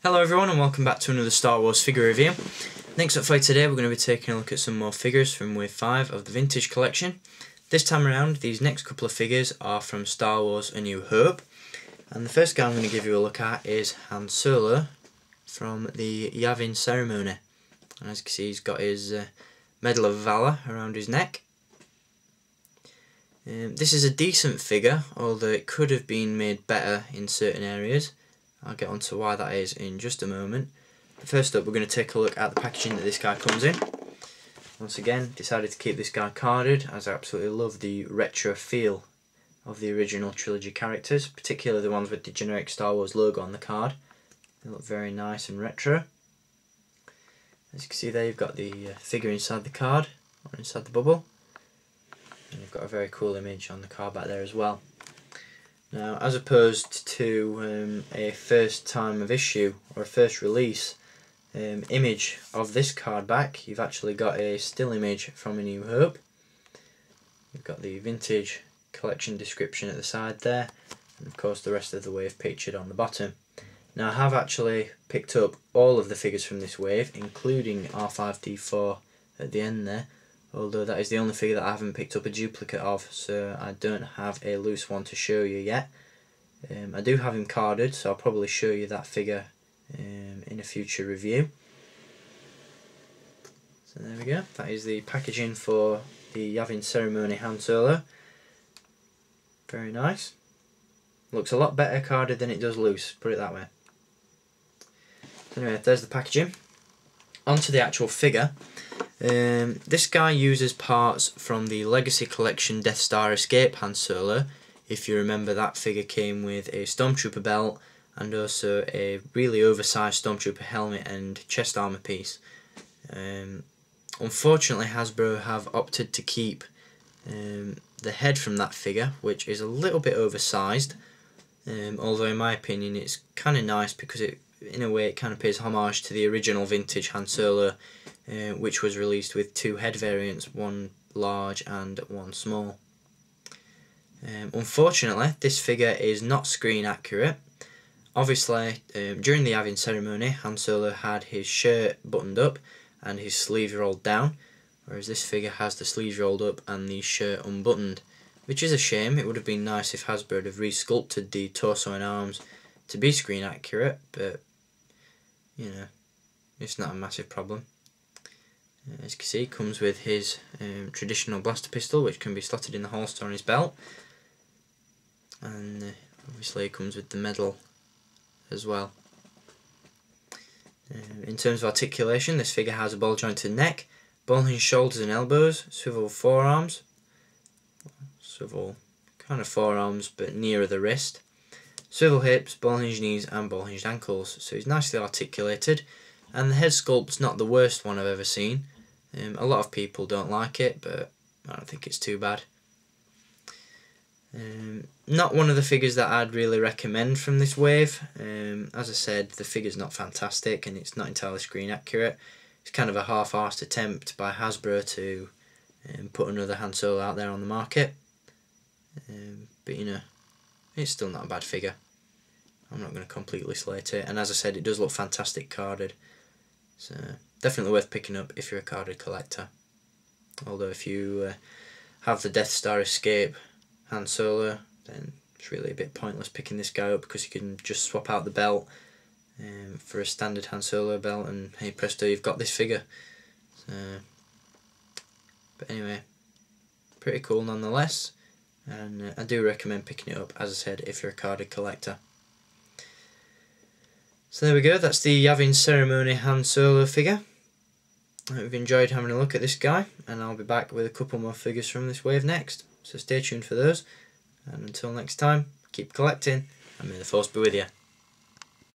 Hello everyone and welcome back to another Star Wars figure review. Next up for you today we're going to be taking a look at some more figures from Wave 5 of the Vintage collection. This time around these next couple of figures are from Star Wars A New Hope. And the first guy I'm going to give you a look at is Han Solo from the Yavin ceremony. And as you can see he's got his Medal of Valor around his neck. This is a decent figure, although it could have been made better in certain areas. I'll get on to why that is in just a moment. But first up, we're going to take a look at the packaging that this guy comes in. Once again, decided to keep this guy carded, as I absolutely love the retro feel of the original trilogy characters, particularly the ones with the generic Star Wars logo on the card. They look very nice and retro. As you can see there, you've got the figure inside the card, or inside the bubble. And you've got a very cool image on the card back there as well. Now, as opposed to a first time of issue or a first release image of this card back, you've actually got a still image from A New Hope. You've got the vintage collection description at the side there, and of course the rest of the wave pictured on the bottom. Now, I have actually picked up all of the figures from this wave, including R5-D4 at the end there, although that is the only figure that I haven't picked up a duplicate of, so I don't have a loose one to show you yet. I do have him carded, so I'll probably show you that figure in a future review. So there we go, that is the packaging for the Yavin ceremony Han Solo. Very nice. Looks a lot better carded than it does loose, put it that way. So anyway, there's the packaging. Onto the actual figure. This guy uses parts from the Legacy Collection Death Star Escape Han Solo. If you remember, that figure came with a Stormtrooper belt and also a really oversized Stormtrooper helmet and chest armor piece. Unfortunately, Hasbro have opted to keep the head from that figure, which is a little bit oversized, although in my opinion it's kind of nice because in a way it kind of pays homage to the original vintage Han Solo, which was released with two head variants, one large and one small. Unfortunately, this figure is not screen accurate. Obviously, during the Yavin ceremony, Han Solo had his shirt buttoned up and his sleeves rolled down, whereas this figure has the sleeves rolled up and the shirt unbuttoned, which is a shame. It would have been nice if Hasbro had re-sculpted the torso and arms to be screen accurate, but you know, it's not a massive problem. As you can see, it comes with his traditional blaster pistol, which can be slotted in the holster on his belt, and obviously it comes with the medal as well. In terms of articulation, this figure has a ball jointed neck, ball hinged shoulders and elbows, swivel forearms, swivel kind of forearms but nearer the wrist, swivel hips, ball hinged knees and ball hinged ankles. So he's nicely articulated, and the head sculpt's not the worst one I've ever seen. A lot of people don't like it, but I don't think it's too bad. Not one of the figures that I'd really recommend from this wave. As I said, the figure's not fantastic and it's not entirely screen accurate. It's kind of a half-arsed attempt by Hasbro to put another Han Solo out there on the market. But you know, it's still not a bad figure. I'm not going to completely slate it, and as I said, it does look fantastic carded. So definitely worth picking up if you're a carded collector. Although if you have the Death Star Escape Han Solo, then it's really a bit pointless picking this guy up because you can just swap out the belt for a standard Han Solo belt, and hey presto, you've got this figure. So, but anyway, pretty cool nonetheless, and I do recommend picking it up, as I said, if you're a carded collector. So there we go, that's the Yavin ceremony Han Solo figure. I hope you've enjoyed having a look at this guy, and I'll be back with a couple more figures from this wave next. So stay tuned for those, and until next time, keep collecting, and may the Force be with you.